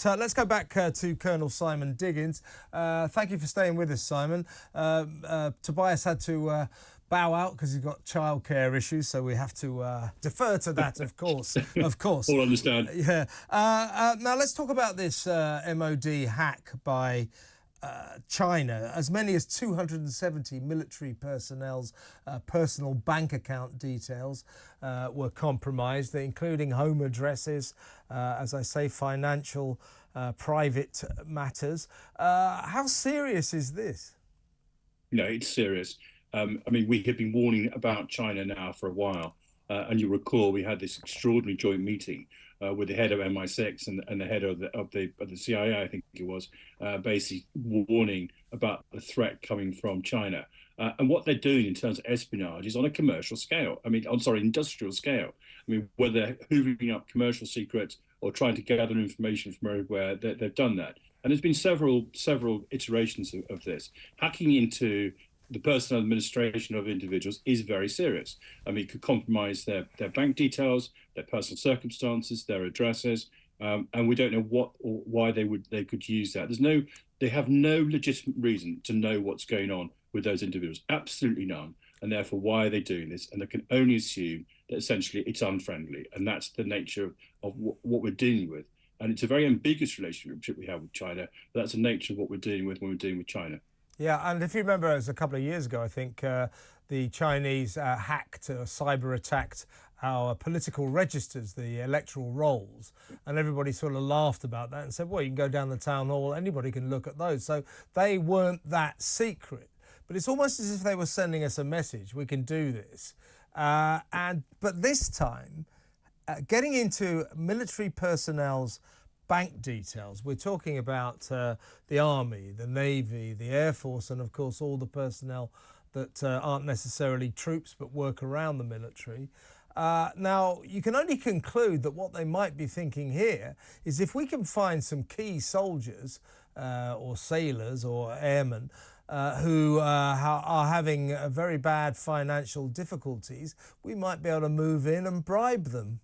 But let's go back to Colonel Simon Diggins. Thank you for staying with us, Simon. Tobias had to bow out because he's got childcare issues, so we have to defer to that, of course. Of course. All understand. Yeah. Now let's talk about this MOD hack by China. As many as 270 military personnel's personal bank account details were compromised, including home addresses, as I say, financial, private matters. How serious is this? No, it's serious. I mean, we have been warning about China now for a while. And you recall we had this extraordinary joint meeting with the head of MI6 and the head of the CIA, I think it was, basically warning about the threat coming from China. And what they're doing in terms of espionage is on a commercial scale. I mean, industrial scale. I mean, whether they're hoovering up commercial secrets or trying to gather information from everywhere, they've done that. And there's been several iterations of this. Hacking into the personal administration of individuals is very serious. I mean, it could compromise their bank details, their personal circumstances, their addresses, and we don't know what or why they could use that. They have no legitimate reason to know what's going on with those individuals, absolutely none. And therefore, why are they doing this? And they can only assume that essentially it's unfriendly, and that's the nature of what we're dealing with. And it's a very ambiguous relationship we have with China, but that's the nature of what we're dealing with when we're dealing with China. Yeah, and if you remember, it was a couple of years ago, I think, the Chinese hacked or cyber attacked our political registers, the electoral rolls, and everybody sort of laughed about that and said, well, you can go down the town hall, anybody can look at those. So they weren't that secret. But it's almost as if they were sending us a message, we can do this. But this time, getting into military personnel's bank details. We're talking about the Army, the Navy, the Air Force, and of course all the personnel that aren't necessarily troops but work around the military. Now, you can only conclude that what they might be thinking here is if we can find some key soldiers or sailors or airmen who are having very bad financial difficulties, we might be able to move in and bribe them.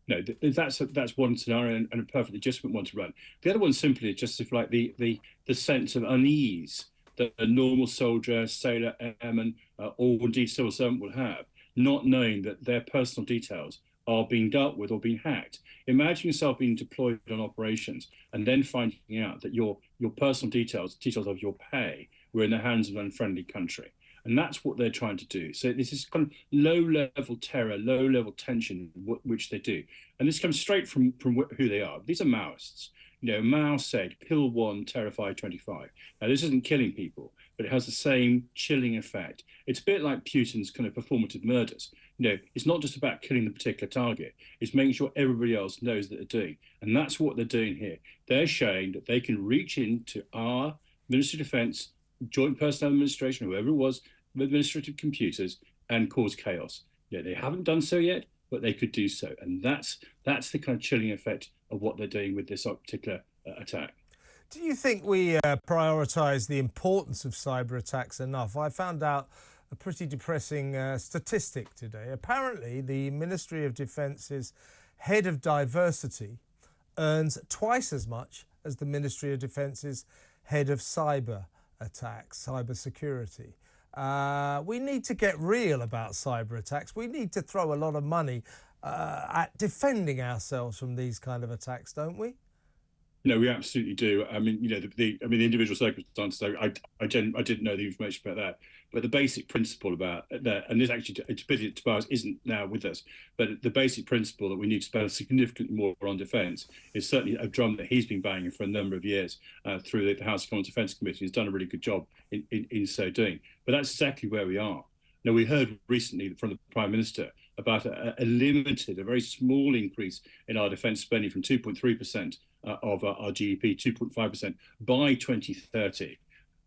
No, that's one scenario and a perfectly legitimate one to run. The other one simply is just like the sense of unease that a normal soldier, sailor, airman, or indeed civil servant will have, not knowing that their personal details are being dealt with or being hacked. Imagine yourself being deployed on operations and then finding out that your personal details of your pay, were in the hands of an unfriendly country. And that's what they're trying to do. So this is kind of low-level terror, low-level tension, which they do. And this comes straight from who they are. These are Maoists. You know, Mao said, kill one, terrify 25. Now, this isn't killing people, but it has the same chilling effect. It's a bit like Putin's kind of performative murders. You know, it's not just about killing the particular target. It's making sure everybody else knows that they're doing. And that's what they're doing here. They're showing that they can reach into our Ministry of Defense, Joint Personnel Administration, whoever it was, administrative computers, and cause chaos. Yeah, they haven't done so yet, but they could do so. And that's the kind of chilling effect of what they're doing with this particular attack. Do you think we prioritise the importance of cyber attacks enough? I found out a pretty depressing statistic today. Apparently, the Ministry of Defence's head of diversity earns twice as much as the Ministry of Defence's head of cyber attacks, cyber security. We need to get real about cyber attacks. We need to throw a lot of money at defending ourselves from these kind of attacks, don't we? No, we absolutely do. I mean, you know, the individual circumstances. I didn't know the information about that, but the basic principle about that, and this actually, it's a pity that Tobias isn't now with us, but the basic principle that we need to spend significantly more on defence is certainly a drum that he's been banging for a number of years through the House of Commons Defence Committee. He's done a really good job in so doing. But that's exactly where we are. Now, we heard recently from the Prime Minister about a limited, a very small increase in our defence spending from 2.3% of our GDP, 2.5% by 2030.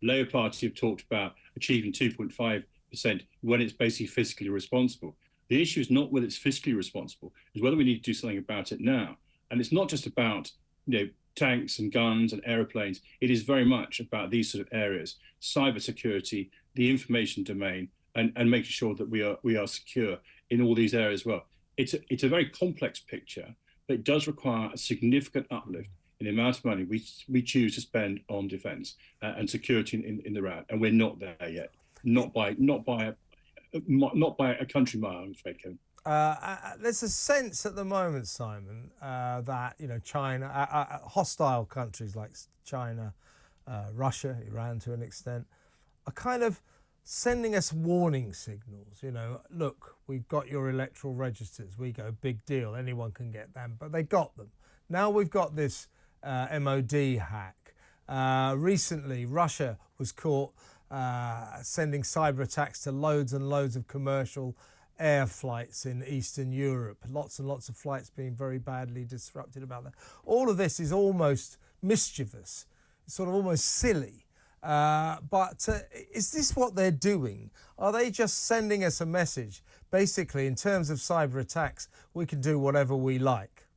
Labour Party have talked about achieving 2.5% when it's basically fiscally responsible. The issue is not whether it's fiscally responsible, it's whether we need to do something about it now. And it's not just about, you know, tanks and guns and aeroplanes. It is very much about these sort of areas: cyber security, the information domain, and making sure that we are secure in all these areas as well. It's a very complex picture, but it does require a significant uplift in the amount of money we choose to spend on defence and security in the round, and we're not there yet. Not by a country mile, I'm afraid, Kevin. There's a sense at the moment, Simon, that China, hostile countries like China, Russia, Iran to an extent, are kind of sending us warning signals. Look, we've got your electoral registers. We go, big deal. Anyone can get them, but they got them. Now we've got this MOD hack. Recently, Russia was caught sending cyber attacks to loads and loads of commercial air flights in Eastern Europe. Lots and lots of flights being very badly disrupted about that. All of this is almost mischievous. It's sort of almost silly. But is this what they're doing? Are they just sending us a message? Basically, in terms of cyber attacks, we can do whatever we like.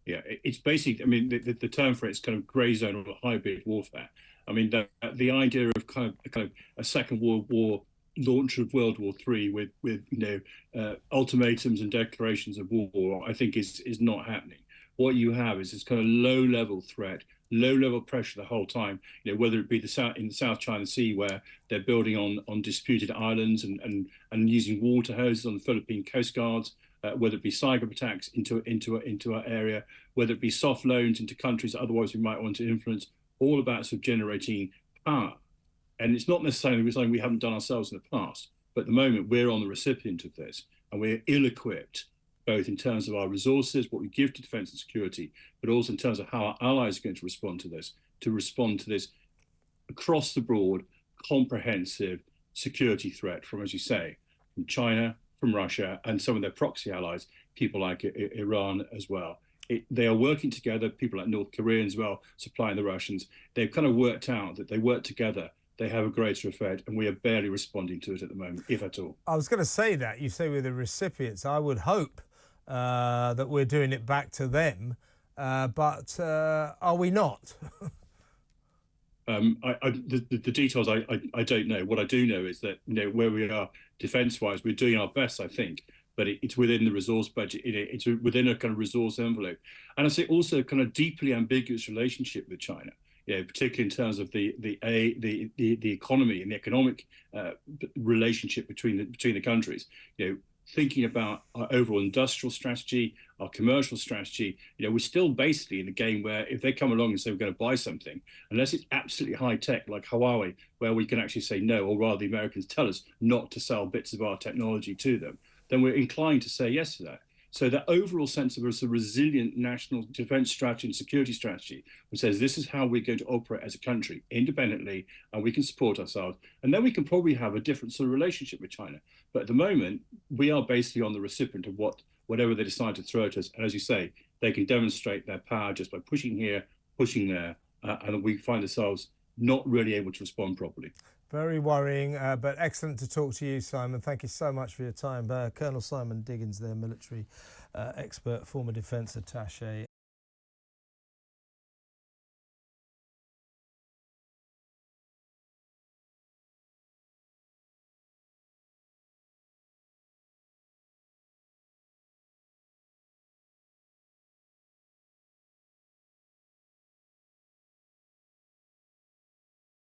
Yeah, it's basically, I mean, the term for it is kind of grey zone or hybrid warfare. I mean, the idea of kind of a Second World War, launch of World War III with ultimatums and declarations of war, I think is not happening. What you have is this kind of low-level threat, low-level pressure the whole time. Whether it be in the South China Sea, where they're building on disputed islands and using water hoses on the Philippine Coast Guards, whether it be cyber attacks into our area, whether it be soft loans into countries that otherwise we might want to influence, all about sort of generating power. And it's not necessarily something we haven't done ourselves in the past, but at the moment we're on the recipient of this, and we're ill-equipped, both in terms of our resources, what we give to defence and security, but also in terms of how our allies are going to respond to this across the board, comprehensive security threat from, as you say, from China, from Russia, and some of their proxy allies, people like Iran as well. They are working together, people like North Korea as well, supplying the Russians. They've kind of worked out that they work together, they have a greater effect, and we are barely responding to it at the moment, if at all. I was going to say that. You say we're the recipients. I would hope that we're doing it back to them, but are we not? The details I don't know. What I do know is that where we are defence-wise, we're doing our best, I think, but it's within the resource budget. It's within a kind of resource envelope, and I say also a kind of deeply ambiguous relationship with China. Particularly in terms of the economy and the economic relationship between the countries. Thinking about our overall industrial strategy, our commercial strategy, we're still basically in a game where if they come along and say we're going to buy something, unless it's absolutely high tech like Huawei, where we can actually say no, or rather the Americans tell us not to sell bits of our technology to them, then we're inclined to say yes to that. So that overall sense of a resilient national defence strategy and security strategy, which says this is how we're going to operate as a country independently, and we can support ourselves, and then we can probably have a different sort of relationship with China. But at the moment, we are basically on the recipient of whatever they decide to throw at us. And as you say, they can demonstrate their power just by pushing here, pushing there, and we find ourselves not really able to respond properly. Very worrying, but excellent to talk to you, Simon. Thank you so much for your time. Colonel Simon Diggins, their military expert, former defence attaché.